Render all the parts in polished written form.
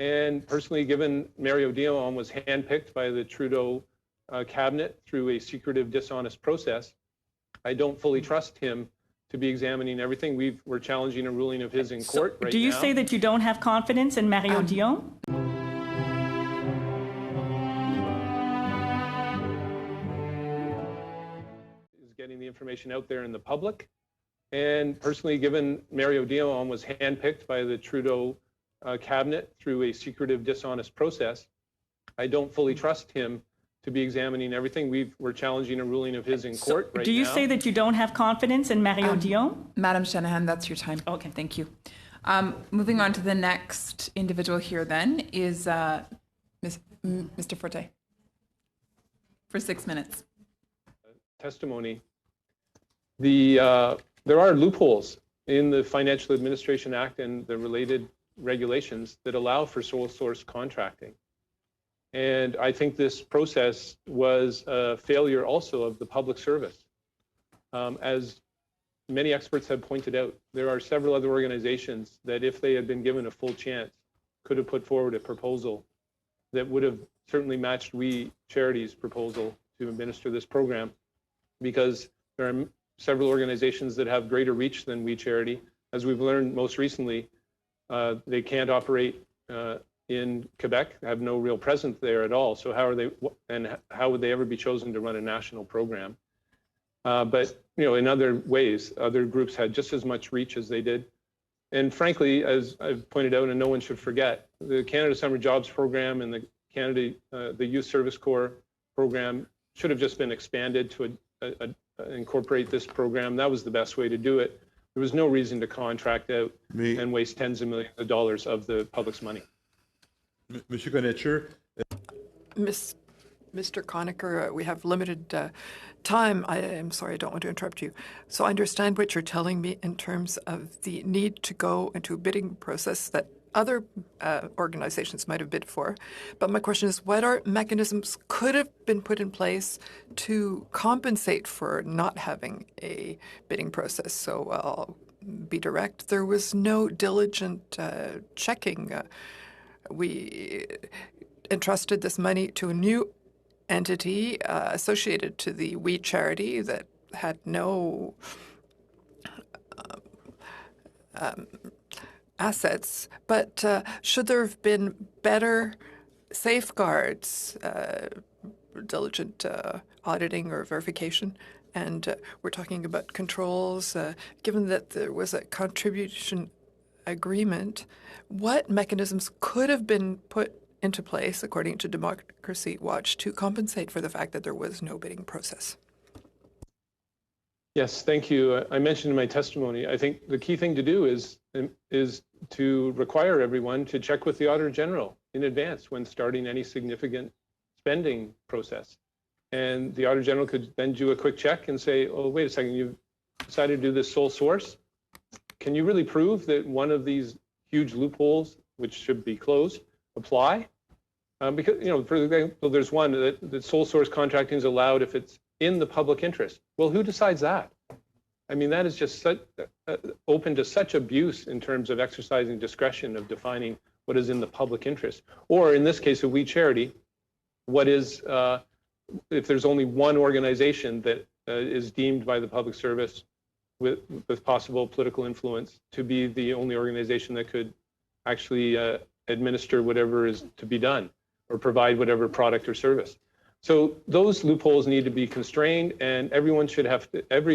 And personally, given Mario Dion was handpicked by the Trudeau cabinet through a secretive, dishonest process, I don't fully trust him to be examining everything. We're challenging a ruling of his in court right now. Do you say that you don't have confidence in Mario Dion? Is getting the information out there in the public. And personally, given Mario Dion was handpicked by the Trudeau cabinet through a secretive, dishonest process, I don't fully trust him to be examining everything. We're challenging a ruling of his in court right now. Do you say that you don't have confidence in Mario Dion? Madam Shanahan, that's your time. Okay. Thank you. Moving on to the next individual here then is Mr. Forte for 6 minutes. Testimony. There are loopholes in the Financial Administration Act and the related regulations that allow for sole source contracting. And I think this process was a failure also of the public service. As many experts have pointed out, there are several other organizations that, if they had been given a full chance, could have put forward a proposal that would have certainly matched We Charity's proposal to administer this program, because there are several organizations that have greater reach than We Charity. As we've learned most recently, they can't operate in Quebec, have no real presence there at all. So how would they ever be chosen to run a national program? But in other ways, other groups had just as much reach as they did. And frankly, as I've pointed out, and no one should forget, the Canada Summer Jobs Program and the Youth Service Corps program should have just been expanded to incorporate this program. That was the best way to do it. There was no reason to contract out and waste tens of millions of dollars of the public's money. Monsieur Conetcher. Mr. Conacher, we have limited time. I am sorry, I don't want to interrupt you. So I understand what you're telling me in terms of the need to go into a bidding process that other organizations might have bid for. But my question is, what are mechanisms could have been put in place to compensate for not having a bidding process? So I'll be direct. There was no diligent checking. We entrusted this money to a new entity associated to the We Charity that had no assets. But should there have been better safeguards, diligent auditing or verification? And we're talking about controls. Given that there was a contribution agreement, what mechanisms could have been put into place, according to Democracy Watch, to compensate for the fact that there was no bidding process? Yes, thank you. I mentioned in my testimony, I think the key thing to do is to require everyone to check with the Auditor General in advance when starting any significant spending process. And the Auditor General could then do a quick check and say, oh, wait a second, you've decided to do this sole source. Can you really prove that one of these huge loopholes, which should be closed, apply? Because, for example, there's one that sole source contracting is allowed if it's in the public interest. Well, who decides that? I mean, that is just open to such abuse in terms of exercising discretion of defining what is in the public interest. Or in this case of We Charity, what is, if there's only one organization that is deemed by the public service with possible political influence to be the only organization that could actually administer whatever is to be done or provide whatever product or service. So those loopholes need to be constrained, and every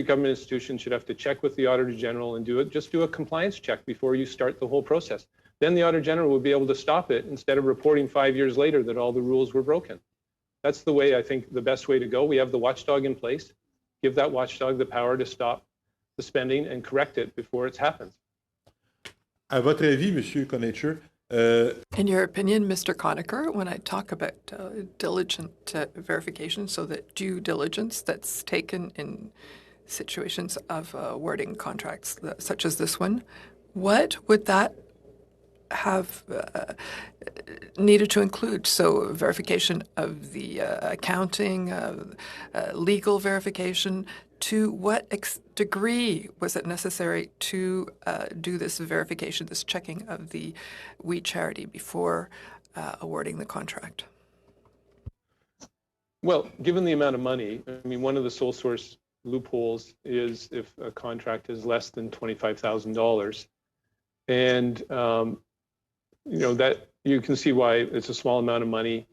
government institution should have to check with the Auditor General and just do a compliance check before you start the whole process. Then the Auditor General will be able to stop it instead of reporting 5 years later that all the rules were broken. That's the way, I think, the best way to go. We have the watchdog in place. Give that watchdog the power to stop the spending and correct it before it happens. À votre avis, Monsieur Conetcher, in your opinion, Mr. Conacher, when I talk about diligent verification, so that due diligence that's taken in situations of awarding contracts such as this one, what would that have needed to include? So verification of the accounting, legal verification, to what degree was it necessary to do this verification, this checking of the We Charity before awarding the contract? Well, given the amount of money, I mean, one of the sole source loopholes is if a contract is less than $25,000. And, that you can see why it's a small amount of money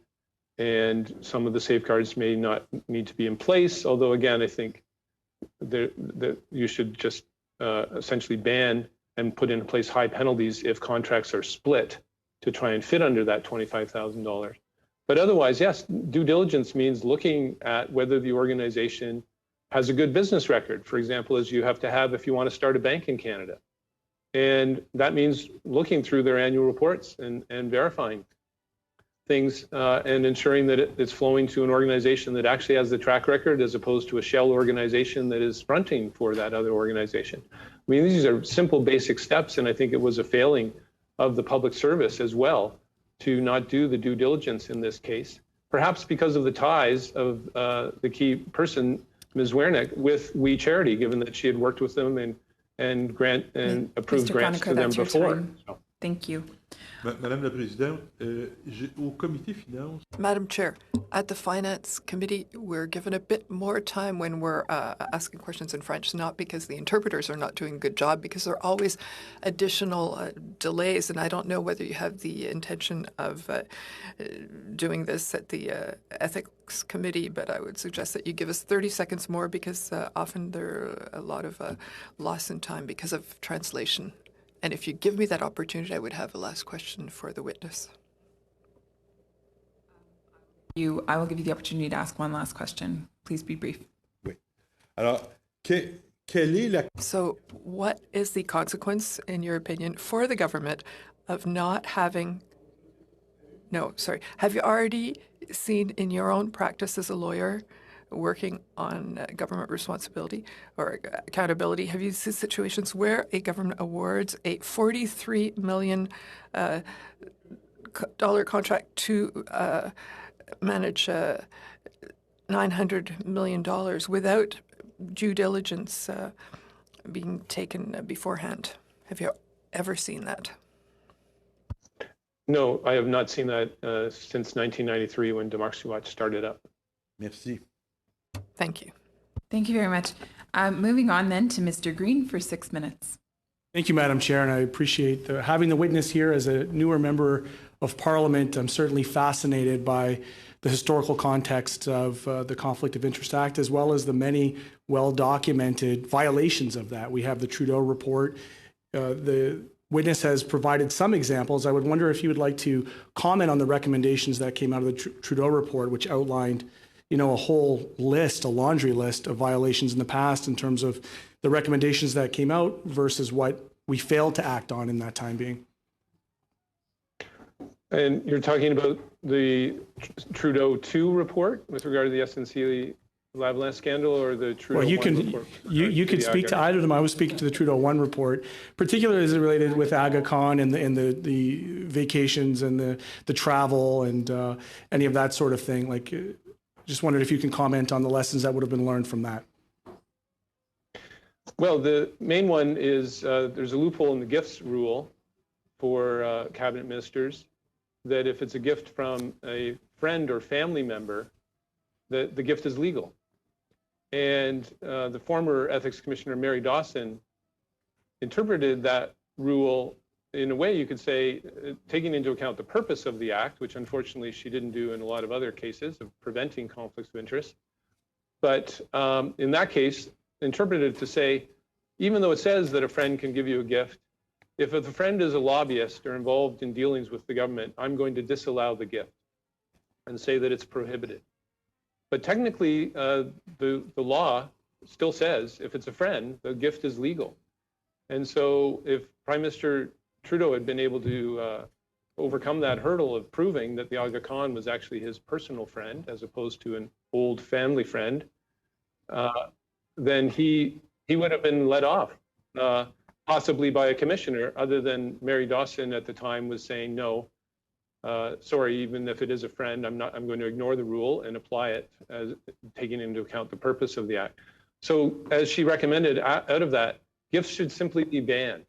and some of the safeguards may not need to be in place. Although, again, I think that you should just essentially ban and put in place high penalties if contracts are split to try and fit under that $25,000. But otherwise, yes, due diligence means looking at whether the organization has a good business record, for example, as you have to have if you want to start a bank in Canada. And that means looking through their annual reports and verifying things and ensuring that it's flowing to an organization that actually has the track record as opposed to a shell organization that is fronting for that other organization. I mean, these are simple, basic steps, and I think it was a failing of the public service as well to not do the due diligence in this case, perhaps because of the ties of the key person, Ms. Wernick, with We Charity, given that she had worked with them and approved Mr. grants Conacher, to them that's your before. time. So. Thank you. Madame la Présidente, au comité finance, Madam Chair, at the Finance Committee, we're given a bit more time when we're asking questions in French, not because the interpreters are not doing a good job, because there are always additional delays, and I don't know whether you have the intention of doing this at the Ethics Committee, but I would suggest that you give us 30 seconds more because often there are a lot of loss in time because of translation. And if you give me that opportunity, I would have a last question for the witness. I will give you the opportunity to ask one last question. Please be brief. oui. Alors, quelle est la... So what is the consequence, in your opinion, for the government of not having... No, sorry. Have you already seen in your own practice as a lawyer working on government responsibility or accountability, have you seen situations where a government awards a $43 million contract to manage $900 million without due diligence being taken beforehand? Have you ever seen that? No, I have not seen that since 1993 when Democracy Watch started up. Merci. Thank you. Thank you very much. Moving on then to Mr. Green for 6 minutes. Thank you, Madam Chair, and I appreciate having the witness here as a newer member of Parliament. I'm certainly fascinated by the historical context of the Conflict of Interest Act, as well as the many well-documented violations of that. We have the Trudeau report. The witness has provided some examples. I would wonder if you would like to comment on the recommendations that came out of the Trudeau report, which outlined a whole list, a laundry list of violations in the past in terms of the recommendations that came out versus what we failed to act on in that time being. And you're talking about the Trudeau 2 report with regard to the SNC Lavalin scandal, or the Trudeau 1 report? You could speak to either of them. I was speaking to the Trudeau 1 report, particularly as it related with Aga Khan and the vacations and the travel and any of that sort of thing. Like, just wondered if you can comment on the lessons that would have been learned from that. Well, the main one is there's a loophole in the gifts rule for cabinet ministers that if it's a gift from a friend or family member, that the gift is legal. And the former ethics commissioner, Mary Dawson, interpreted that rule in a way you could say, taking into account the purpose of the act, which unfortunately she didn't do in a lot of other cases of preventing conflicts of interest. But in that case, interpreted to say, even though it says that a friend can give you a gift, if the friend is a lobbyist or involved in dealings with the government, I'm going to disallow the gift and say that it's prohibited. But technically, the law still says if it's a friend, the gift is legal. And so if Prime Minister Trudeau had been able to overcome that hurdle of proving that the Aga Khan was actually his personal friend as opposed to an old family friend, then he would have been let off, possibly by a commissioner, other than Mary Dawson at the time was saying, no, sorry, even if it is a friend, I'm going to ignore the rule and apply it as taking into account the purpose of the act. So as she recommended, out of that, gifts should simply be banned.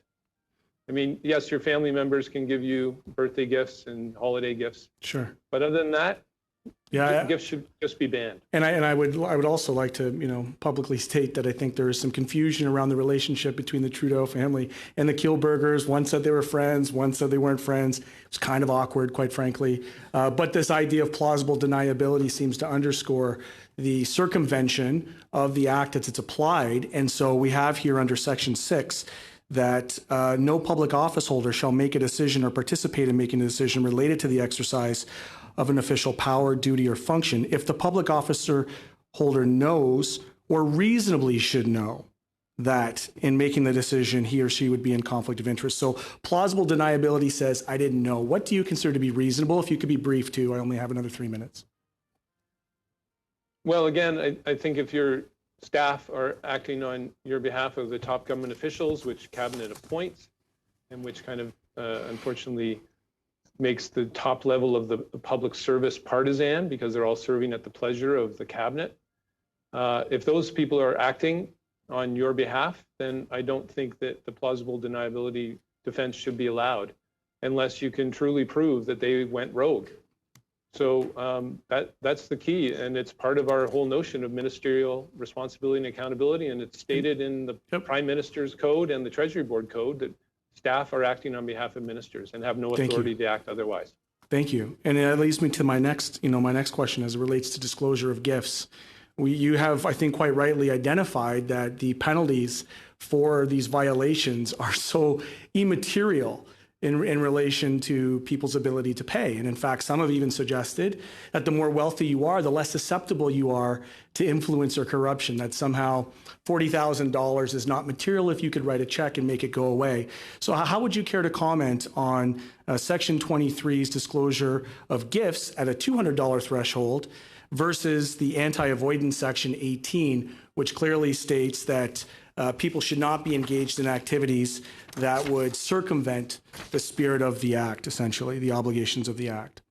I mean, yes, your family members can give you birthday gifts and holiday gifts, Sure. but other than that, Yeah. gifts should just be banned. And I would also like to, publicly state that I think there is some confusion around the relationship between the Trudeau family and the Kielburgers. One said they were friends, one said they weren't friends. It was kind of awkward, quite frankly. But this idea of plausible deniability seems to underscore the circumvention of the act as it's applied. And so we have here under Section 6 that no public office holder shall make a decision or participate in making a decision related to the exercise of an official power, duty, or function if the public officer holder knows or reasonably should know that in making the decision he or she would be in conflict of interest. So plausible deniability says, I didn't know. What do you consider to be reasonable? If you could be brief too, I only have another 3 minutes. Well, again, I think if your staff are acting on your behalf of the top government officials, which cabinet appoints, and which kind of unfortunately makes the top level of the public service partisan because they're all serving at the pleasure of the cabinet. If those people are acting on your behalf, then I don't think that the plausible deniability defense should be allowed unless you can truly prove that they went rogue. So that's the key, and it's part of our whole notion of ministerial responsibility and accountability, and it's stated in the Prime Minister's Code and the Treasury Board Code that staff are acting on behalf of ministers and have no authority to act otherwise. Thank you. And that leads me to my next question as it relates to disclosure of gifts. You have, I think, quite rightly identified that the penalties for these violations are so immaterial in relation to people's ability to pay. And in fact, some have even suggested that the more wealthy you are, the less susceptible you are to influence or corruption, that somehow $40,000 is not material if you could write a check and make it go away. So how would you care to comment on Section 23's disclosure of gifts at a $200 threshold versus the anti-avoidance Section 18, which clearly states that people should not be engaged in activities that would circumvent the spirit of the act, essentially, the obligations of the act?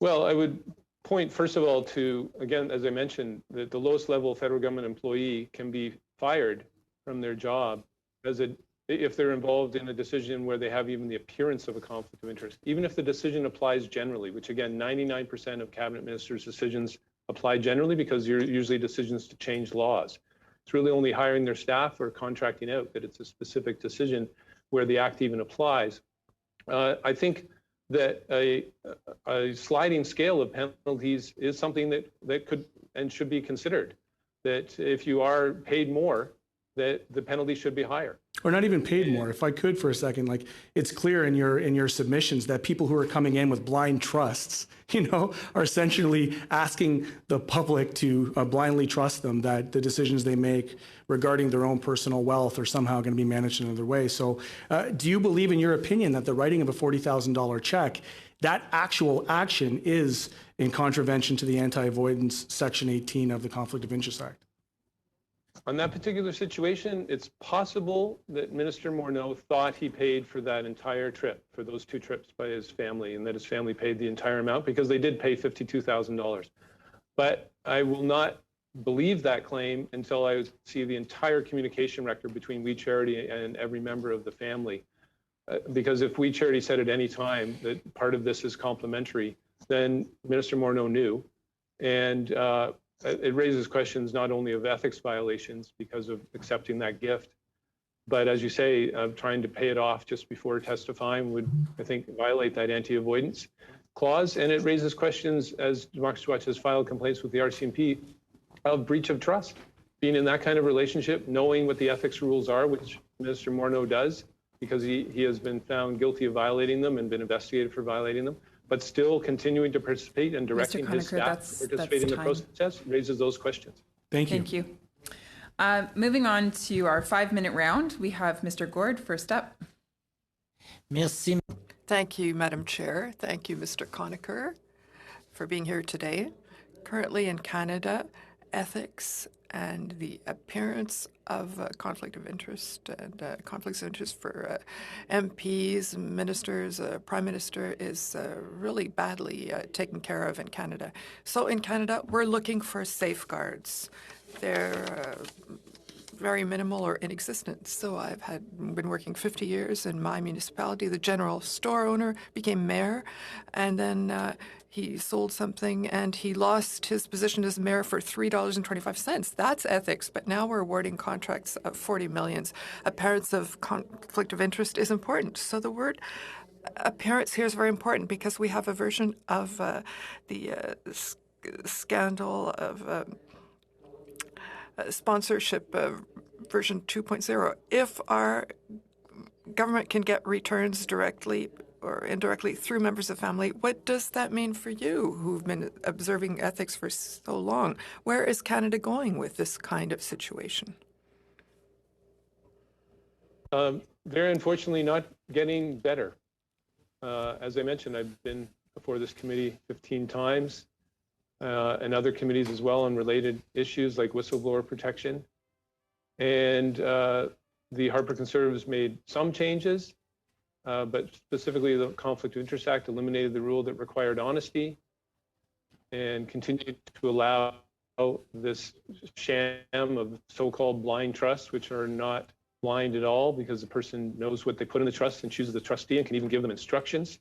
Well, I would point, first of all, to, again, as I mentioned, that the lowest level federal government employee can be fired from their job if they're involved in a decision where they have even the appearance of a conflict of interest, even if the decision applies generally, which again, 99% of cabinet ministers' decisions apply generally because you're usually decisions to change laws. It's really only hiring their staff or contracting out that it's a specific decision where the act even applies. I think that a sliding scale of penalties is something that could and should be considered. That if you are paid more, that the penalty should be higher. Or not even paid more. If I could for a second, like it's clear in your submissions that people who are coming in with blind trusts, are essentially asking the public to blindly trust them that the decisions they make regarding their own personal wealth are somehow going to be managed in another way. So do you believe, in your opinion, that the writing of a $40,000 check, that actual action is in contravention to the Anti-avoidance Section 18 of the Conflict of Interest Act? On that particular situation, it's possible that Minister Morneau thought he paid for that entire trip, for those two trips by his family, and that his family paid the entire amount because they did pay $52,000. But I will not believe that claim until I see the entire communication record between We Charity and every member of the family. Because if We Charity said at any time that part of this is complimentary, then Minister Morneau knew. And it raises questions not only of ethics violations because of accepting that gift, but as you say, of trying to pay it off just before testifying would, I think, violate that anti-avoidance clause. And it raises questions, as Democracy Watch has filed complaints with the RCMP, of breach of trust. Being in that kind of relationship, knowing what the ethics rules are, which Minister Morneau does, because he has been found guilty of violating them and been investigated for violating them, but still continuing to participate and directing his staff to participate in the process raises those questions. Thank you. Thank you. Moving on to our 5-minute round, we have Mr. Gord first up. Merci. Thank you, Madam Chair. Thank you, Mr. Conacher, for being here today. Currently in Canada, ethics and the appearance of conflict of interest and conflicts of interest for MPs, ministers, Prime Minister is really badly taken care of in Canada. So in Canada, we're looking for safeguards. they're very minimal or inexistent. So I've been working 50 years in my municipality. The general store owner became mayor, and then he sold something and he lost his position as mayor for $3.25. That's ethics, but now we're awarding contracts of 40 millions. Appearance of conflict of interest is important. So the word appearance here is very important because we have a version of the scandal of sponsorship version 2.0. If our government can get returns directly or indirectly through members of family, what does that mean for you who've been observing ethics for so long? Where is Canada going with this kind of situation? They're unfortunately not getting better. As I mentioned, I've been before this committee 15 times. And other committees as well on related issues like whistleblower protection. And the Harper Conservatives made some changes, but specifically the Conflict of Interest Act eliminated the rule that required honesty and continued to allow this sham of so-called blind trusts, which are not blind at all because the person knows what they put in the trust and chooses the trustee and can even give them instructions.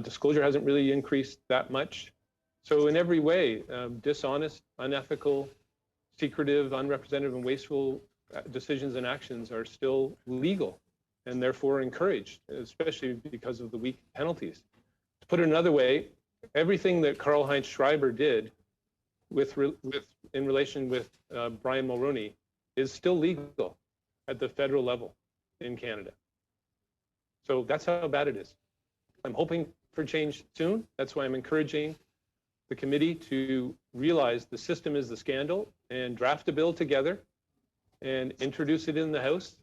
Disclosure hasn't really increased that much. So in every way, dishonest, unethical, secretive, unrepresentative, and wasteful decisions and actions are still legal and therefore encouraged, especially because of the weak penalties. To put it another way, everything that Karl-Heinz Schreiber did in relation with Brian Mulroney is still legal at the federal level in Canada. So that's how bad it is. I'm hoping for change soon. That's why I'm encouraging the committee to realize the system is the scandal and draft a bill together and introduce it in the House.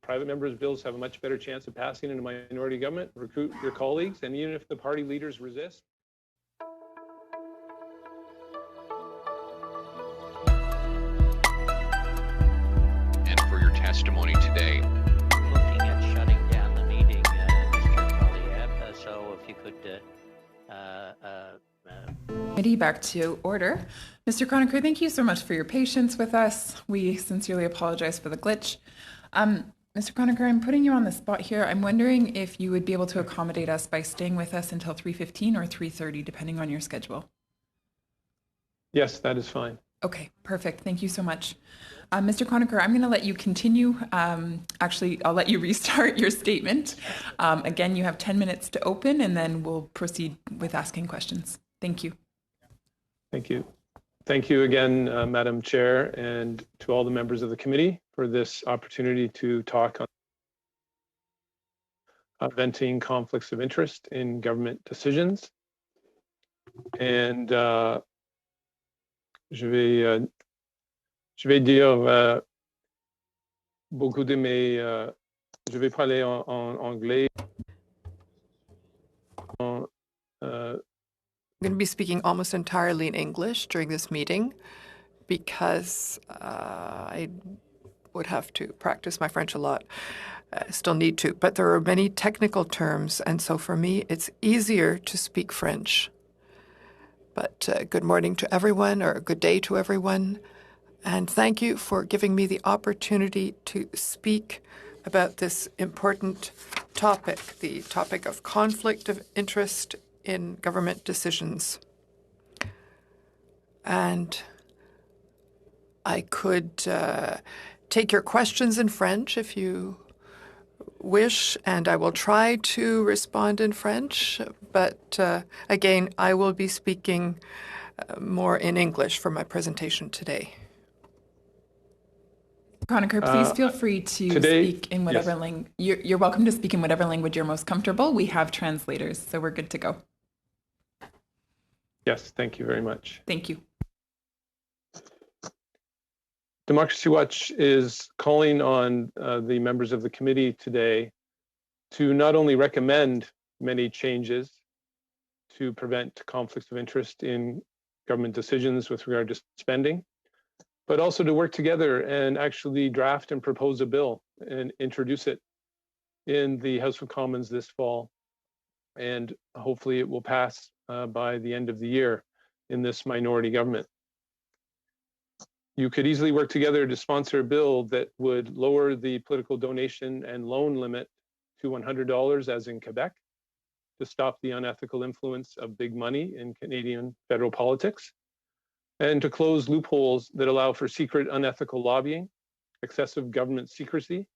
Private members' bills have a much better chance of passing in a minority government. Recruit your colleagues, and even if the party leaders resist. And for your testimony today. Looking at shutting down the meeting, Mr. Poilievre, so if you could Committee back to order. Mr. Conacher, thank you so much for your patience with us. We sincerely apologize for the glitch. Mr. Conacher, I'm putting you on the spot here. I'm wondering if you would be able to accommodate us by staying with us until 3:15 or 3:30, depending on your schedule. Yes, that is fine. Okay, perfect. Thank you so much. Mr. Conacher, I'm going to let you continue. Actually, I'll let you restart your statement. Again, you have 10 minutes to open, and then we'll proceed with asking questions. Thank you. Thank you. Thank you again, Madam Chair, and to all the members of the committee for this opportunity to talk on preventing conflicts of interest in government decisions. And je vais dire beaucoup de mes... je vais parler en anglais. I'm going to be speaking almost entirely in English during this meeting because I would have to practice my French a lot. I still need to, but there are many technical terms, and so for me, it's easier to speak French. But good morning to everyone, or good day to everyone, and thank you for giving me the opportunity to speak about this important topic, the topic of conflict of interest in government decisions. And I could take your questions in French if you wish, and I will try to respond in French, but again, I will be speaking more in English for my presentation today. Conacher, please feel free to speak in whatever language. You're welcome to speak in whatever language you're most comfortable. We have translators, so we're good to go. Yes, thank you very much. Thank you. Democracy Watch is calling on the members of the committee today to not only recommend many changes to prevent conflicts of interest in government decisions with regard to spending, but also to work together and actually draft and propose a bill and introduce it in the House of Commons this fall. And hopefully it will pass by the end of the year in this minority government. You could easily work together to sponsor a bill that would lower the political donation and loan limit to $100, as in Quebec, to stop the unethical influence of big money in Canadian federal politics, and to close loopholes that allow for secret unethical lobbying, excessive government secrecy,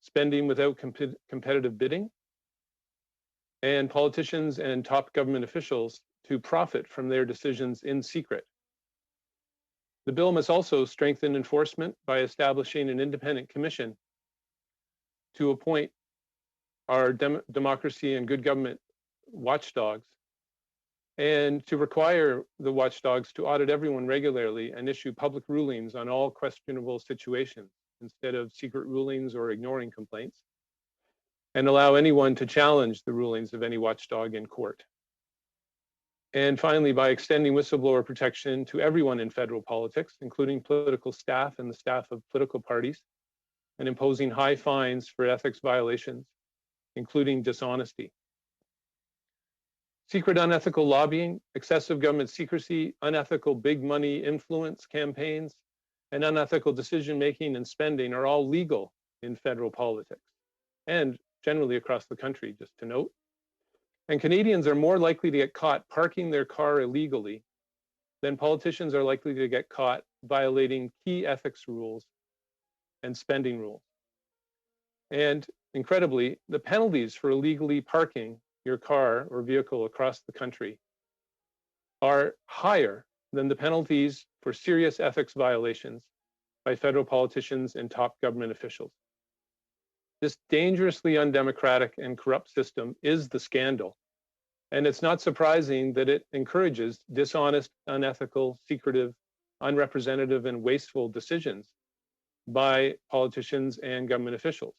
spending without competitive bidding, and politicians and top government officials to profit from their decisions in secret. The bill must also strengthen enforcement by establishing an independent commission to appoint our democracy and good government watchdogs, and to require the watchdogs to audit everyone regularly and issue public rulings on all questionable situations instead of secret rulings or ignoring complaints, and allow anyone to challenge the rulings of any watchdog in court. And finally, by extending whistleblower protection to everyone in federal politics, including political staff and the staff of political parties, and imposing high fines for ethics violations, including dishonesty. Secret unethical lobbying, excessive government secrecy, unethical big money influence campaigns, and unethical decision-making and spending are all legal in federal politics and generally across the country, just to note. And Canadians are more likely to get caught parking their car illegally than politicians are likely to get caught violating key ethics rules and spending rules. And incredibly, the penalties for illegally parking your car or vehicle across the country are higher than the penalties for serious ethics violations by federal politicians and top government officials. This dangerously undemocratic and corrupt system is the scandal. And it's not surprising that it encourages dishonest, unethical, secretive, unrepresentative, and wasteful decisions by politicians and government officials.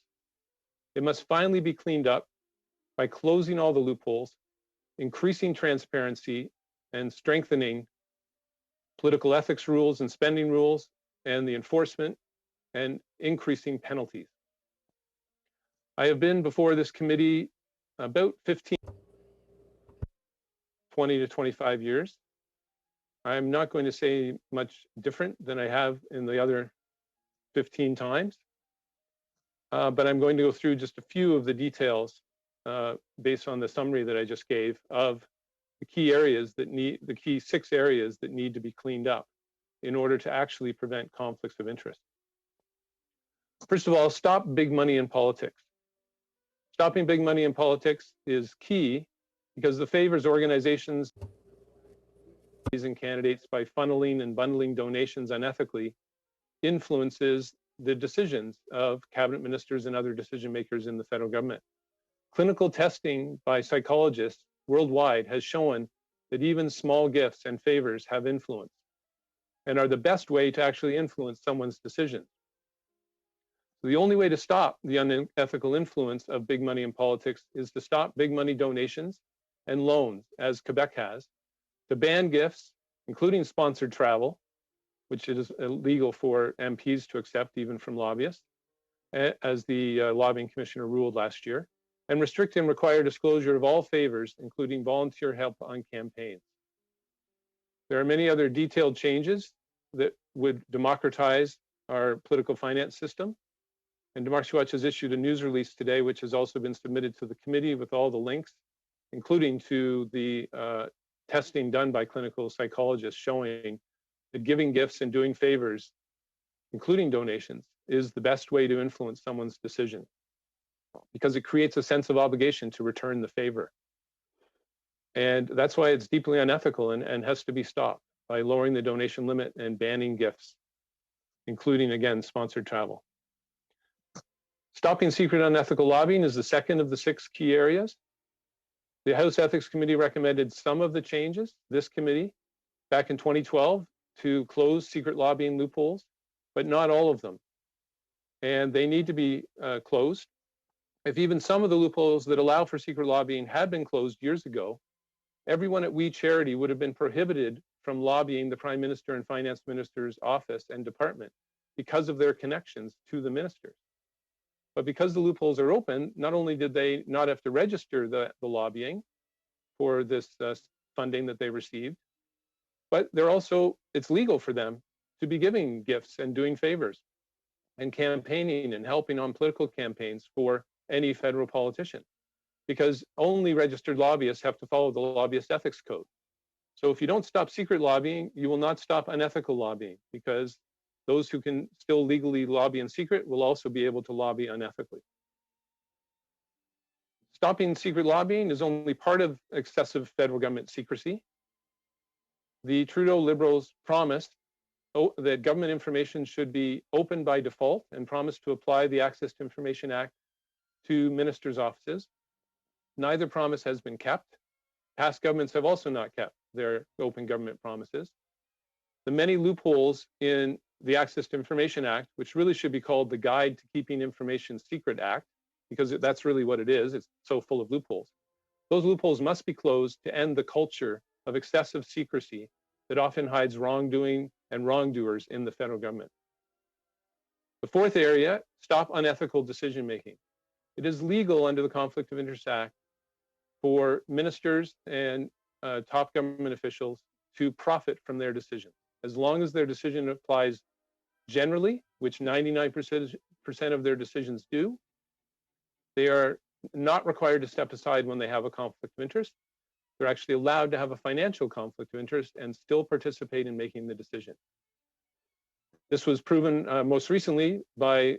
It must finally be cleaned up by closing all the loopholes, increasing transparency, and strengthening political ethics rules and spending rules, and the enforcement, and increasing penalties. I have been before this committee about 20 to 25 years. I'm not going to say much different than I have in the other 15 times, but I'm going to go through just a few of the details based on the summary that I just gave of the key areas that need, the key 6 areas that need to be cleaned up in order to actually prevent conflicts of interest. First of all, stop big money in politics. Stopping big money in politics is key because the favors organizations and candidates by funneling and bundling donations unethically influences the decisions of cabinet ministers and other decision makers in the federal government. Clinical testing by psychologists worldwide has shown that even small gifts and favors have influence and are the best way to actually influence someone's decision. So the only way to stop the unethical influence of big money in politics is to stop big money donations and loans, as Quebec has, to ban gifts, including sponsored travel, which is illegal for MPs to accept even from lobbyists, as the lobbying commissioner ruled last year, and restrict and require disclosure of all favors, including volunteer help on campaigns. There are many other detailed changes that would democratize our political finance system. And Democracy Watch has issued a news release today, which has also been submitted to the committee with all the links, including to the testing done by clinical psychologists showing that giving gifts and doing favors, including donations, is the best way to influence someone's decision because it creates a sense of obligation to return the favor. And that's why it's deeply unethical and has to be stopped by lowering the donation limit and banning gifts, including, again, sponsored travel. Stopping secret unethical lobbying is the second of the 6 key areas. The House Ethics Committee recommended some of the changes, this committee, back in 2012 to close secret lobbying loopholes, but not all of them. And they need to be closed. If even some of the loopholes that allow for secret lobbying had been closed years ago, everyone at We Charity would have been prohibited from lobbying the Prime Minister and Finance Minister's office and department because of their connections to the ministers. But because the loopholes are open, not only did they not have to register the lobbying for this funding that they received, but they're also, it's legal for them to be giving gifts and doing favors and campaigning and helping on political campaigns for any federal politician, because only registered lobbyists have to follow the lobbyist ethics code. So if you don't stop secret lobbying, you will not stop unethical lobbying, because those who can still legally lobby in secret will also be able to lobby unethically. Stopping secret lobbying is only part of excessive federal government secrecy. The Trudeau Liberals promised that government information should be open by default and promised to apply the Access to Information Act to ministers' offices. Neither promise has been kept. Past governments have also not kept their open government promises. The many loopholes in the Access to Information Act, which really should be called the Guide to Keeping Information Secret Act, because that's really what it is, it's so full of loopholes. Those loopholes must be closed to end the culture of excessive secrecy that often hides wrongdoing and wrongdoers in the federal government. The fourth area, stop unethical decision-making. It is legal under the Conflict of Interest Act for ministers and top government officials to profit from their decisions, as long as their decision applies generally, which 99% of their decisions do. They are not required to step aside when they have a conflict of interest. They're actually allowed to have a financial conflict of interest and still participate in making the decision. This was proven most recently by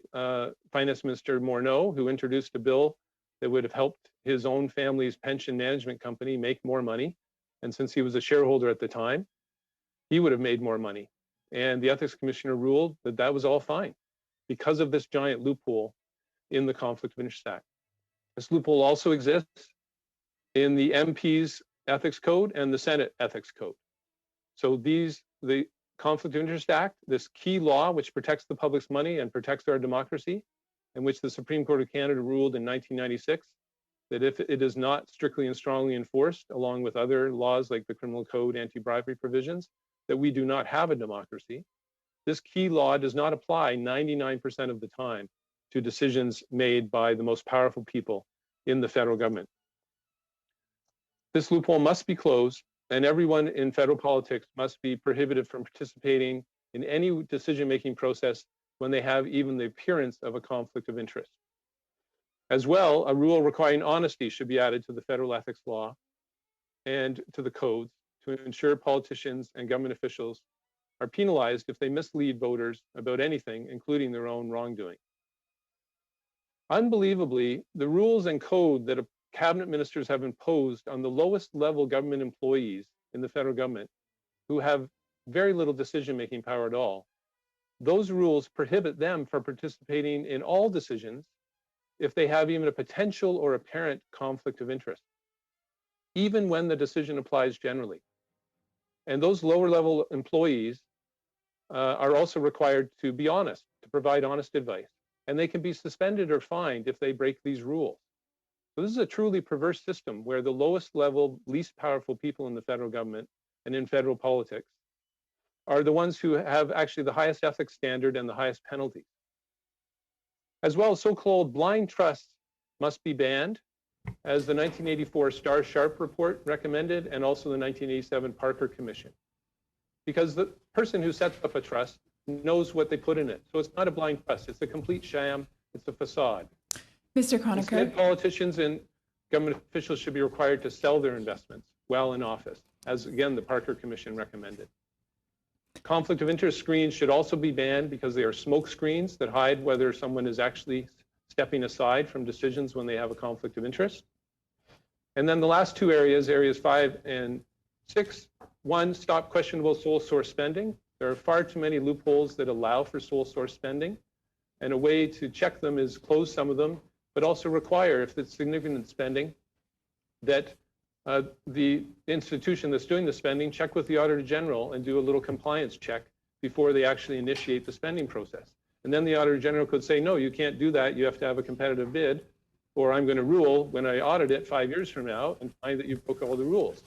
Finance Minister Morneau, who introduced a bill that would have helped his own family's pension management company make more money. And since he was a shareholder at the time, he would have made more money. And the Ethics Commissioner ruled that that was all fine because of this giant loophole in the Conflict of Interest Act. This loophole also exists in the MP's Ethics Code and the Senate Ethics Code. So the Conflict of Interest Act, this key law which protects the public's money and protects our democracy, and which the Supreme Court of Canada ruled in 1996, that if it is not strictly and strongly enforced, along with other laws like the Criminal Code anti-bribery provisions, that we do not have a democracy. This key law does not apply 99% of the time to decisions made by the most powerful people in the federal government. This loophole must be closed, and everyone in federal politics must be prohibited from participating in any decision-making process when they have even the appearance of a conflict of interest. As well, a rule requiring honesty should be added to the federal ethics law and to the codes to ensure politicians and government officials are penalized if they mislead voters about anything, including their own wrongdoing. Unbelievably, the rules and code that cabinet ministers have imposed on the lowest level government employees in the federal government, who have very little decision-making power at all, those rules prohibit them from participating in all decisions if they have even a potential or apparent conflict of interest, even when the decision applies generally. And those lower level employees are also required to be honest, to provide honest advice. And they can be suspended or fined if they break these rules. So this is a truly perverse system where the lowest level, least powerful people in the federal government and in federal politics are the ones who have actually the highest ethics standard and the highest penalties. As well, so-called blind trusts must be banned, as the 1984 Star Sharp report recommended, and also the 1987 Parker Commission. Because the person who sets up a trust knows what they put in it. So it's not a blind trust, it's a complete sham, it's a facade. Mr. Conacher. Instead, politicians and government officials should be required to sell their investments while in office, as again, the Parker Commission recommended. Conflict of interest screens should also be banned because they are smoke screens that hide whether someone is actually stepping aside from decisions when they have a conflict of interest. And then the last two areas, areas 5 and 6, one, stop questionable sole source spending. There are far too many loopholes that allow for sole source spending. And a way to check them is close some of them, but also require, if it's significant spending, that the institution that's doing the spending check with the Auditor General and do a little compliance check before they actually initiate the spending process. And then the Auditor General could say, no, you can't do that. You have to have a competitive bid, or I'm going to rule when I audit it 5 years from now and find that you broke all the rules.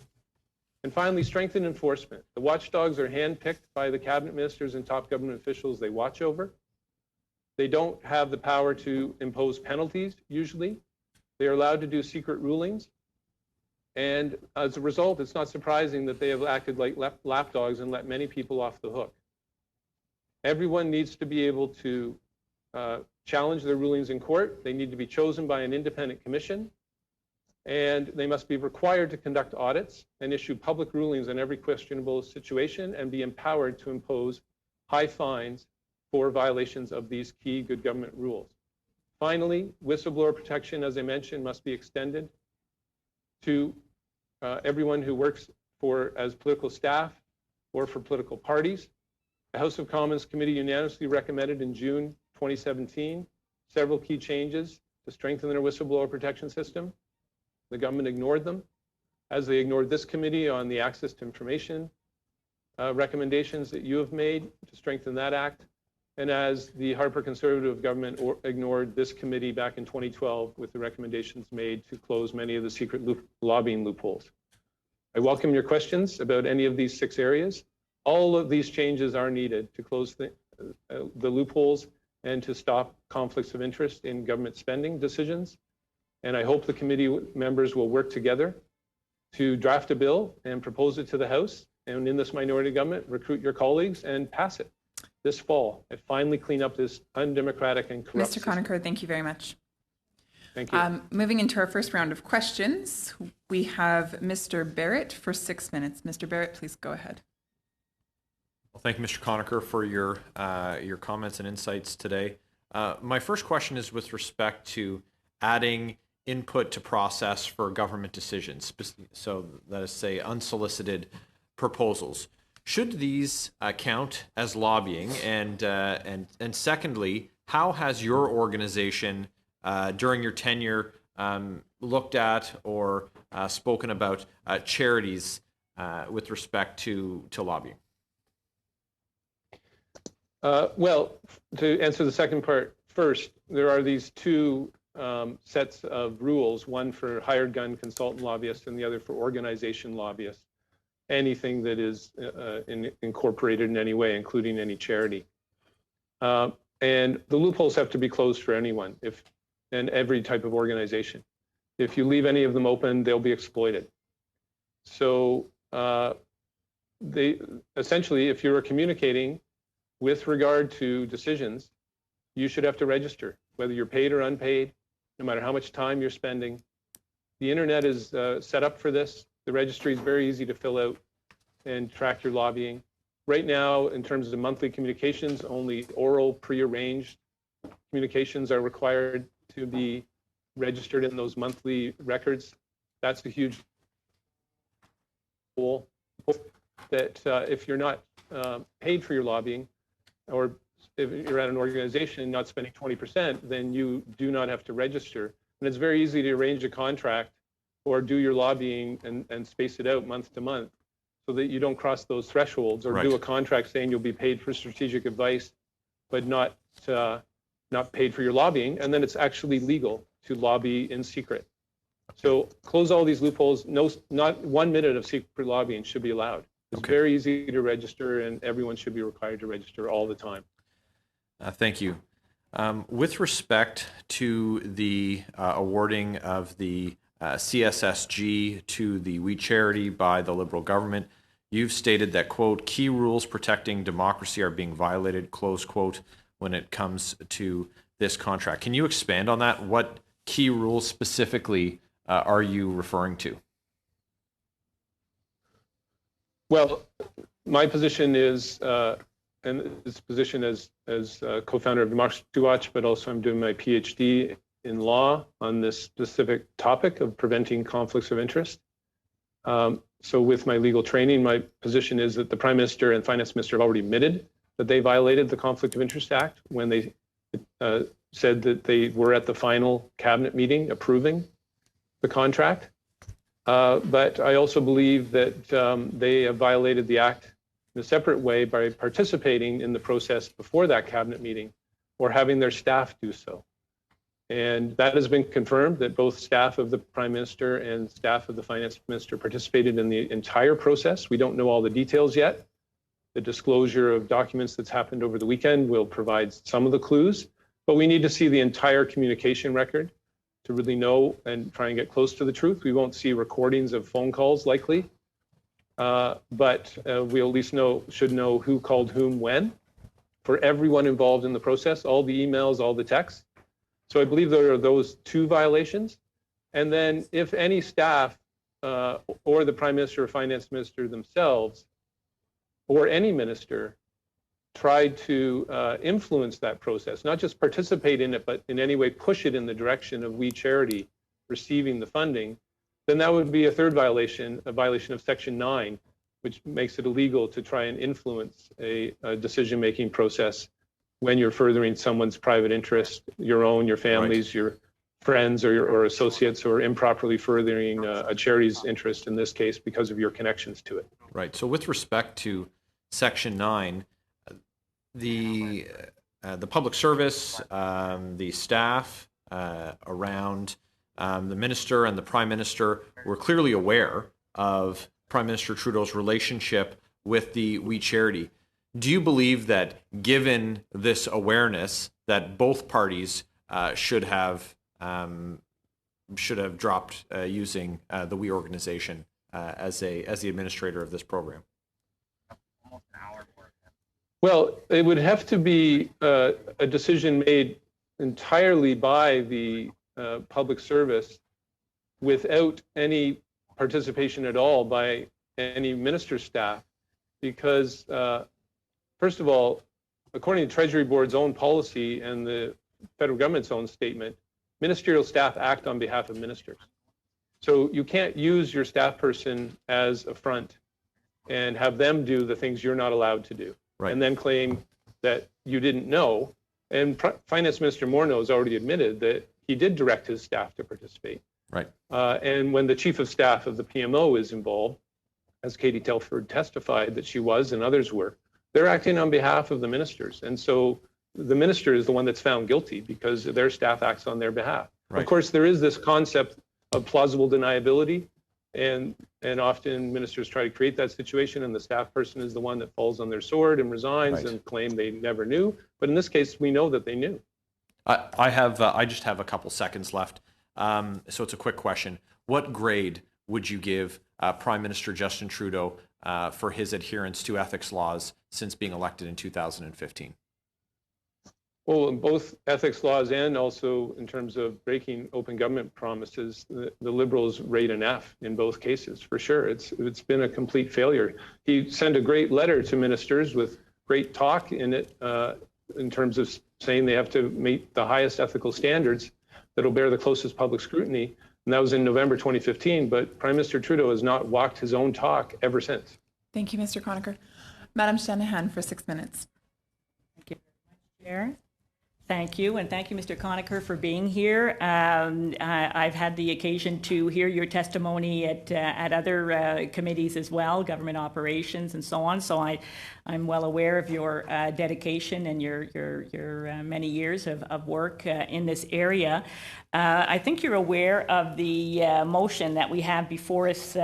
And finally, strengthen enforcement. The watchdogs are handpicked by the cabinet ministers and top government officials they watch over. They don't have the power to impose penalties, usually. They are allowed to do secret rulings. And as a result, it's not surprising that they have acted like lapdogs and let many people off the hook. Everyone needs to be able to challenge their rulings in court. They need to be chosen by an independent commission, and they must be required to conduct audits and issue public rulings on every questionable situation and be empowered to impose high fines for violations of these key good government rules. Finally, whistleblower protection, as I mentioned, must be extended to everyone who works as political staff or for political parties. The House of Commons Committee unanimously recommended in June 2017 several key changes to strengthen their whistleblower protection system. The government ignored them, as they ignored this committee on the access to information recommendations that you have made to strengthen that act, and as the Harper Conservative government ignored this committee back in 2012 with the recommendations made to close many of the secret lobbying loopholes. I welcome your questions about any of these 6 areas. All of these changes are needed to close the loopholes and to stop conflicts of interest in government spending decisions. And I hope the committee members will work together to draft a bill and propose it to the House, and in this minority government, recruit your colleagues and pass it this fall and finally clean up this undemocratic and corrupt Mr. Conacher, thank you very much. Thank you. Moving into our first round of questions, we have Mr. Barrett for 6 minutes. Mr. Barrett, please go ahead. Well, thank you, Mr. Conacher, for your comments and insights today. My first question is with respect to adding input to process for government decisions, so that is, say, unsolicited proposals. Should these count as lobbying? And secondly, how has your organization during your tenure looked at or spoken about charities with respect to lobbying? Well, to answer the second part first, there are these 2 sets of rules, one for hired gun consultant lobbyists and the other for organization lobbyists. Anything that is incorporated in any way, including any charity. And the loopholes have to be closed for anyone and every type of organization. If you leave any of them open, they'll be exploited. So essentially, if you're communicating with regard to decisions, you should have to register, whether you're paid or unpaid, no matter how much time you're spending. The internet is set up for this. The registry is very easy to fill out and track your lobbying. Right now, in terms of monthly communications, only oral, prearranged communications are required to be registered in those monthly records. That's a huge goal. That if you're not paid for your lobbying, or if you're at an organization not spending 20%, then you do not have to register. And it's very easy to arrange a contract or do your lobbying and space it out month to month so that you don't cross those thresholds, or Right. do a contract saying you'll be paid for strategic advice, but not paid for your lobbying. And then it's actually legal to lobby in secret. So close all these loopholes. No, not 1 minute of secret lobbying should be allowed. It's Okay. very easy to register, and everyone should be required to register all the time. Thank you. With respect to the awarding of the CSSG to the We Charity by the Liberal government, you've stated that, quote, key rules protecting democracy are being violated, close quote, when it comes to this contract. Can you expand on that? What key rules specifically are you referring to? Well, my position is, and this position as co-founder of Democracy Watch, but also I'm doing my PhD in law on this specific topic of preventing conflicts of interest. So with my legal training, my position is that the Prime Minister and Finance Minister have already admitted that they violated the Conflict of Interest Act when they said that they were at the final cabinet meeting approving the contract. But I also believe that they have violated the act in a separate way by participating in the process before that cabinet meeting or having their staff do so. And that has been confirmed, that both staff of the Prime Minister and staff of the Finance Minister participated in the entire process. We don't know all the details yet. The disclosure of documents that's happened over the weekend will provide some of the clues, but we need to see the entire communication record to really know and try and get close to the truth. We won't see recordings of phone calls likely, but we at least should know who called whom when for everyone involved in the process, all the emails, all the texts. So I believe there are those two violations. And then if any staff or the Prime Minister or Finance Minister themselves or any minister tried to influence that process, not just participate in it, but in any way push it in the direction of We Charity receiving the funding, then that would be a third violation, a violation of Section 9, which makes it illegal to try and influence a decision-making process when you're furthering someone's private interest, your own, your family's, your friends or associates, who are improperly furthering a charity's interest in this case because of your connections to it. Right. So with respect to Section 9, the public service, the staff around the minister and the prime minister were clearly aware of Prime Minister Trudeau's relationship with the We Charity. Do you believe that, given this awareness, that both parties should have dropped using the We organization as the administrator of this program? Well, it would have to be a decision made entirely by the public service without any participation at all by any minister's staff, because first of all, according to Treasury Board's own policy and the federal government's own statement, ministerial staff act on behalf of ministers. So you can't use your staff person as a front and have them do the things you're not allowed to do, and then claim that you didn't know. And Finance Minister Morneau has already admitted that he did direct his staff to participate. Right. And when the chief of staff of the PMO is involved, as Katie Telford testified that she was and others were, they're acting on behalf of the ministers. And so the minister is the one that's found guilty because their staff acts on their behalf. Right. Of course, there is this concept of plausible deniability, and often ministers try to create that situation, and the staff person is the one that falls on their sword and resigns and claim they never knew. But in this case, we know that they knew. I just have a couple seconds left. So it's a quick question. What grade would you give Prime Minister Justin Trudeau for his adherence to ethics laws since being elected in 2015? Well, in both ethics laws and also in terms of breaking open government promises, the Liberals rate an F in both cases, for sure. It's been a complete failure. He sent a great letter to ministers with great talk in it in terms of saying they have to meet the highest ethical standards that'll bear the closest public scrutiny. And that was in November 2015, but Prime Minister Trudeau has not walked his own talk ever since. Thank you, Mr. Conacher. Madam Shanahan for 6 minutes. Thank you very much, Chair. Thank you, and thank you, Mr. Conacher, for being here. I've had the occasion to hear your testimony at other committees as well, government operations and so on. So I'm well aware of your dedication and your many years of work in this area. I think you're aware of the motion that we have before us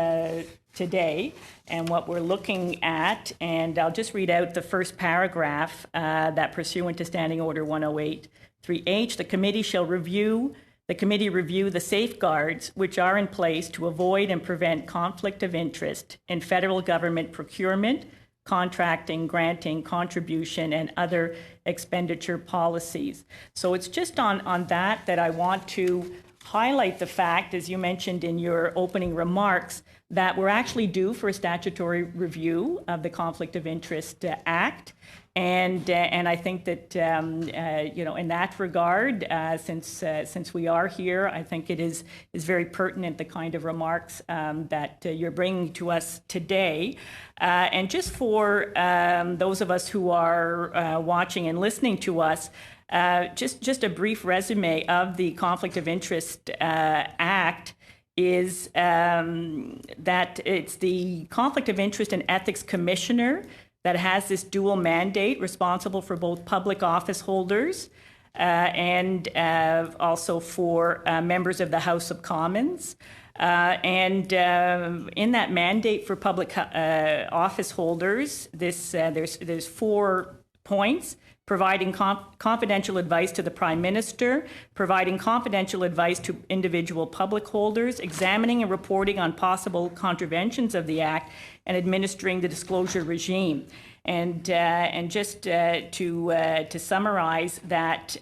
today and what we're looking at, and I'll just read out the first paragraph that pursuant to Standing Order 108.3H, the committee review the safeguards which are in place to avoid and prevent conflict of interest in federal government procurement, contracting, granting, contribution, and other expenditure policies. So it's just on that I want to highlight the fact, as you mentioned in your opening remarks, that we're actually due for a statutory review of the Conflict of Interest Act. And I think that, in that regard, since we are here, I think it is very pertinent, the kind of remarks that you're bringing to us today. And just for those of us who are watching and listening to us, just a brief resume of the Conflict of Interest Act is that it's the Conflict of Interest and Ethics Commissioner that has this dual mandate, responsible for both public office holders and also for members of the House of Commons. And in that mandate for public office holders, there's four points: providing confidential advice to the Prime Minister, providing confidential advice to individual public holders, examining and reporting on possible contraventions of the Act, and administering the disclosure regime. And just to summarize that,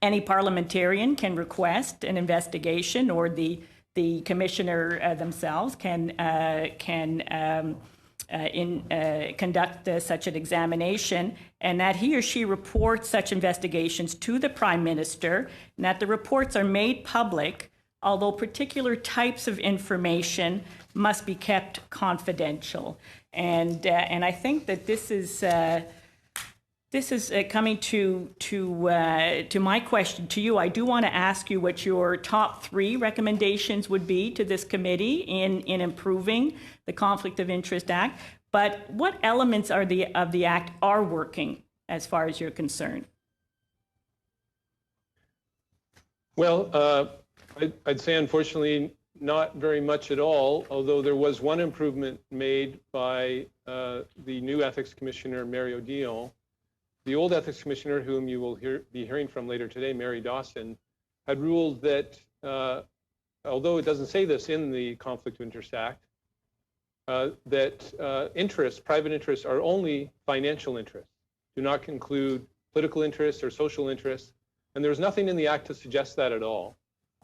any parliamentarian can request an investigation, or the commissioner themselves can conduct such an examination, and that he or she reports such investigations to the Prime Minister, and that the reports are made public, although particular types of information must be kept confidential. And I think that this is coming to my question to you. I do want to ask you what your top 3 recommendations would be to this committee in improving the Conflict of Interest Act. But what elements of the Act are working as far as you're concerned? Well, I'd say unfortunately not very much at all, although there was one improvement made by the new Ethics Commissioner, Mary O'Dion. The old Ethics Commissioner, whom you will be hearing from later today, Mary Dawson, had ruled that, although it doesn't say this in the Conflict of Interest Act, that private interests are only financial interests, do not include political interests or social interests, and there's nothing in the Act to suggest that at all.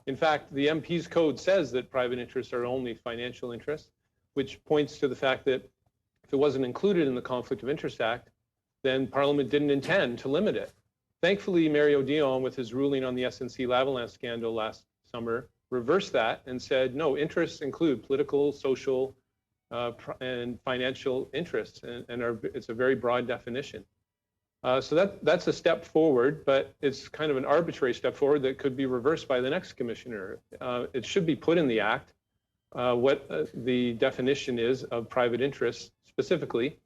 In fact, the MP's code says that private interests are only financial interests, which points to the fact that if it wasn't included in the Conflict of Interest Act, then Parliament didn't intend to limit it. Thankfully, Mary O'Dion, with his ruling on the SNC-Lavalin scandal last summer, reversed that and said, no, interests include political, social, and financial interests, and it's a very broad definition. So that's a step forward, but it's kind of an arbitrary step forward that could be reversed by the next commissioner. It should be put in the Act what the definition is of private interests specifically.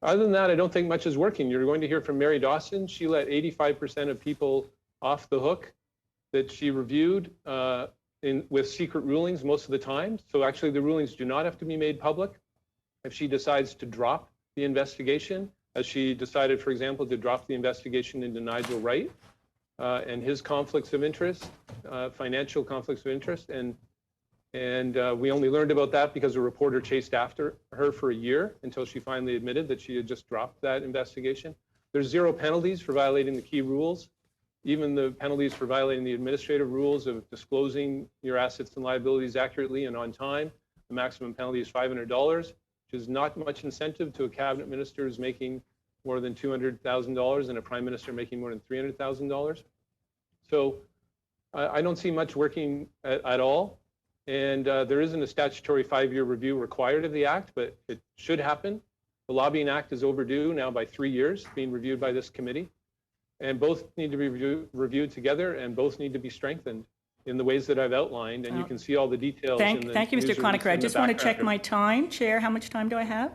Other than that, I don't think much is working. You're going to hear from Mary Dawson. She let 85% of people off the hook that she reviewed with secret rulings most of the time. So actually the rulings do not have to be made public. If she decides to drop the investigation, as she decided, for example, to drop the investigation into Nigel Wright and his conflicts of interest, financial conflicts of interest, and we only learned about that because a reporter chased after her for a year until she finally admitted that she had just dropped that investigation. There's 0 penalties for violating the key rules. Even the penalties for violating the administrative rules of disclosing your assets and liabilities accurately and on time, the maximum penalty is $500, which is not much incentive to a cabinet minister who's making more than $200,000 and a prime minister making more than $300,000. So I don't see much working at all. And there isn't a statutory 5-year review required of the Act, but it should happen. The Lobbying Act is overdue now by 3 years, being reviewed by this committee. And both need to be reviewed together, and both need to be strengthened in the ways that I've outlined. And you can see all the details. Thank you, Mr. Conacher. I just want to check my time. Chair, how much time do I have?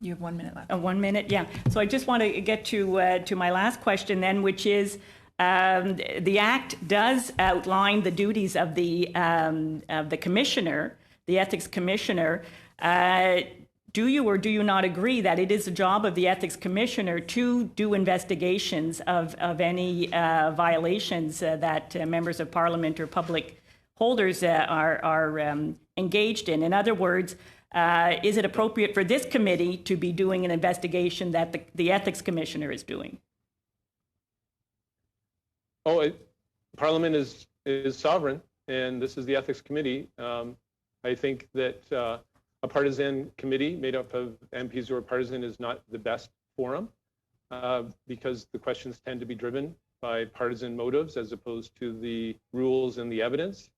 You have 1 minute left. 1 minute, yeah. So I just want to get to my last question then, which is, the Act does outline the duties of the commissioner, the ethics commissioner. Do you or do you not agree that it is the job of the ethics commissioner to do investigations of any violations that members of Parliament or public holders are engaged in? In other words, is it appropriate for this committee to be doing an investigation that the ethics commissioner is doing? Parliament is sovereign, and this is the ethics committee. I think that a partisan committee made up of MPs who are partisan is not the best forum because the questions tend to be driven by partisan motives as opposed to the rules and the evidence.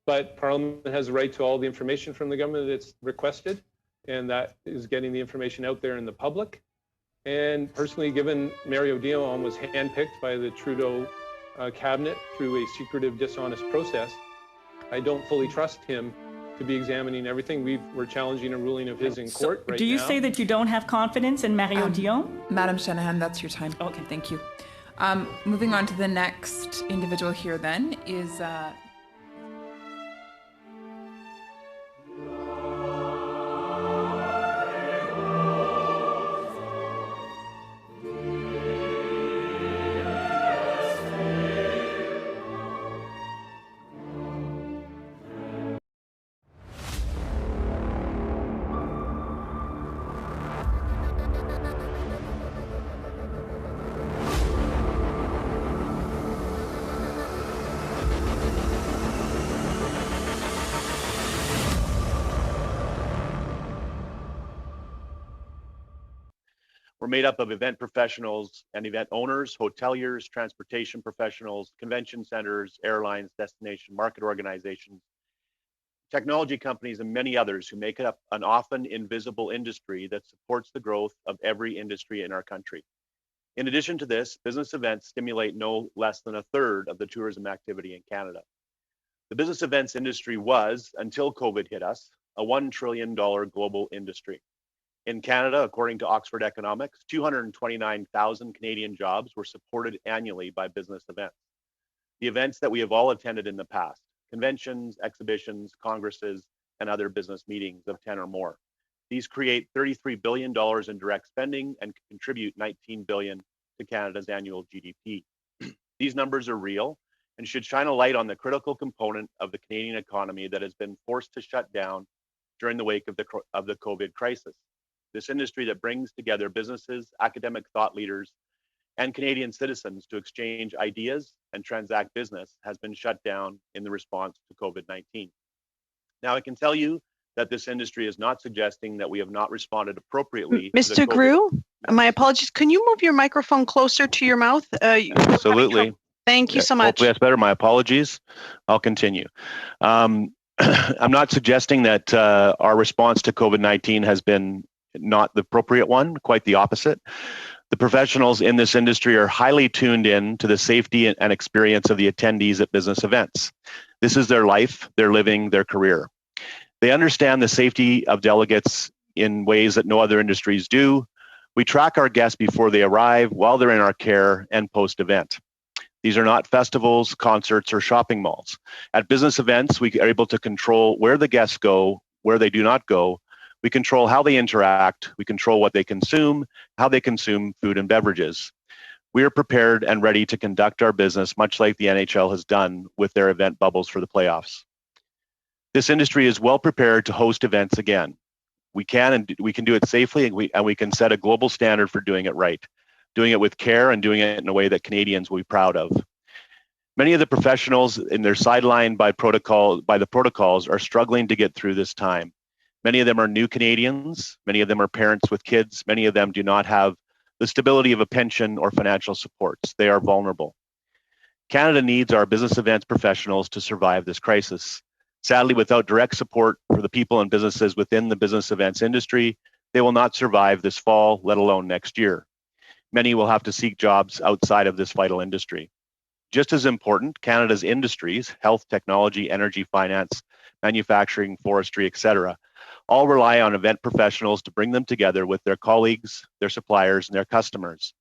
But Parliament has a right to all the information from the government that's requested, and that is getting the information out there in the public. And personally, given Mary O'Dion was handpicked by the Trudeau cabinet through a secretive, dishonest process, I don't fully trust him to be examining everything. We're challenging a ruling of his in court right now. Do you say that you don't have confidence in Mary O'Dion? Madam Shanahan, that's your time. Okay. Thank you. Moving on to the next individual here then is... We're made up of event professionals and event owners, hoteliers, transportation professionals, convention centers, airlines, destination market organizations, technology companies, and many others who make up an often invisible industry that supports the growth of every industry in our country. In addition to this, business events stimulate no less than a third of the tourism activity in Canada. The business events industry was, until COVID hit us, a $1 trillion global industry. In Canada, according to Oxford Economics, 229,000 Canadian jobs were supported annually by business events. The events that we have all attended in the past, conventions, exhibitions, congresses, and other business meetings of 10 or more. These create $33 billion in direct spending and contribute $19 billion to Canada's annual GDP. These numbers are real and should shine a light on the critical component of the Canadian economy that has been forced to shut down during the wake of the COVID crisis. This industry that brings together businesses, academic thought leaders, and Canadian citizens to exchange ideas and transact business has been shut down in the response to COVID-19. Now, I can tell you that this industry is not suggesting that we have not responded appropriately. Mr. Grew, my apologies. Can you move your microphone closer to your mouth? Absolutely. Thank you so much. Hopefully that's better. My apologies. I'll continue. I'm not suggesting that our response to COVID-19 has been not the appropriate one, quite the opposite. The professionals in this industry are highly tuned in to the safety and experience of the attendees at business events. This is their life, their living, their career. They understand the safety of delegates in ways that no other industries do. We track our guests before they arrive, while they're in our care, and post-event. These are not festivals, concerts, or shopping malls. At business events, we are able to control where the guests go, where they do not go. We control how they interact. We control what they consume, how they consume food and beverages. We are prepared and ready to conduct our business much like the NHL has done with their event bubbles for the playoffs. This industry is well prepared to host events again. We can do it safely, and we can set a global standard for doing it right, doing it with care and doing it in a way that Canadians will be proud of. Many of the professionals in their sideline by the protocols are struggling to get through this time. Many of them are new Canadians. Many of them are parents with kids. Many of them do not have the stability of a pension or financial supports. They are vulnerable. Canada needs our business events professionals to survive this crisis. Sadly, without direct support for the people and businesses within the business events industry, they will not survive this fall, let alone next year. Many will have to seek jobs outside of this vital industry. Just as important, Canada's industries, health, technology, energy, finance, manufacturing, forestry, etc., all rely on event professionals to bring them together with their colleagues, their suppliers, and their customers.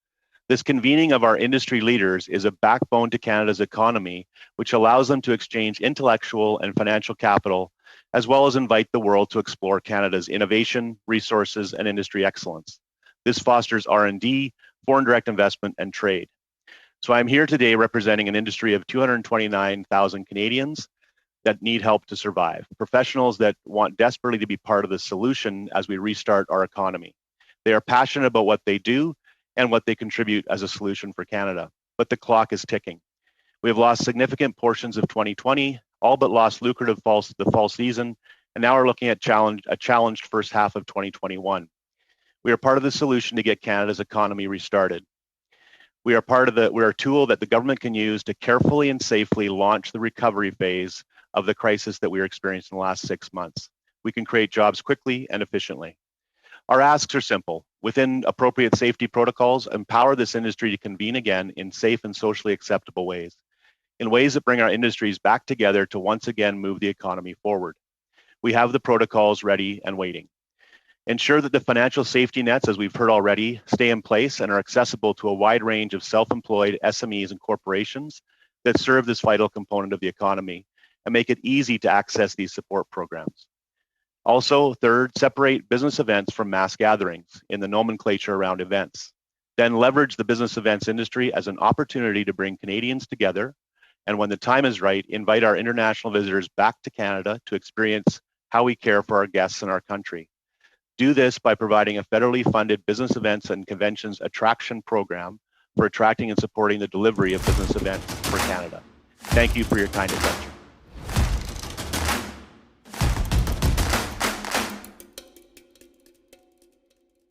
This convening of our industry leaders is a backbone to Canada's economy, which allows them to exchange intellectual and financial capital, as well as invite the world to explore Canada's innovation, resources, and industry excellence. This fosters R&D, foreign direct investment, and trade. So I'm here today representing an industry of 229,000 Canadians that need help to survive, professionals that want desperately to be part of the solution as we restart our economy. They are passionate about what they do and what they contribute as a solution for Canada, but the clock is ticking. We have lost significant portions of 2020, all but lost lucrative the fall season, and now we're looking at a challenged first half of 2021. We are part of the solution to get Canada's economy restarted. We're a tool that the government can use to carefully and safely launch the recovery phase of the crisis that we are experiencing in the last 6 months. We can create jobs quickly and efficiently. Our asks are simple. Within appropriate safety protocols, empower this industry to convene again in safe and socially acceptable ways, in ways that bring our industries back together to once again move the economy forward. We have the protocols ready and waiting. Ensure that the financial safety nets, as we've heard already, stay in place and are accessible to a wide range of self-employed SMEs and corporations that serve this vital component of the economy, and make it easy to access these support programs. Also, third, separate business events from mass gatherings in the nomenclature around events. Then leverage the business events industry as an opportunity to bring Canadians together, and when the time is right, invite our international visitors back to Canada to experience how we care for our guests and our country. Do this by providing a federally funded business events and conventions attraction program for attracting and supporting the delivery of business events for Canada. Thank you for your kind attention.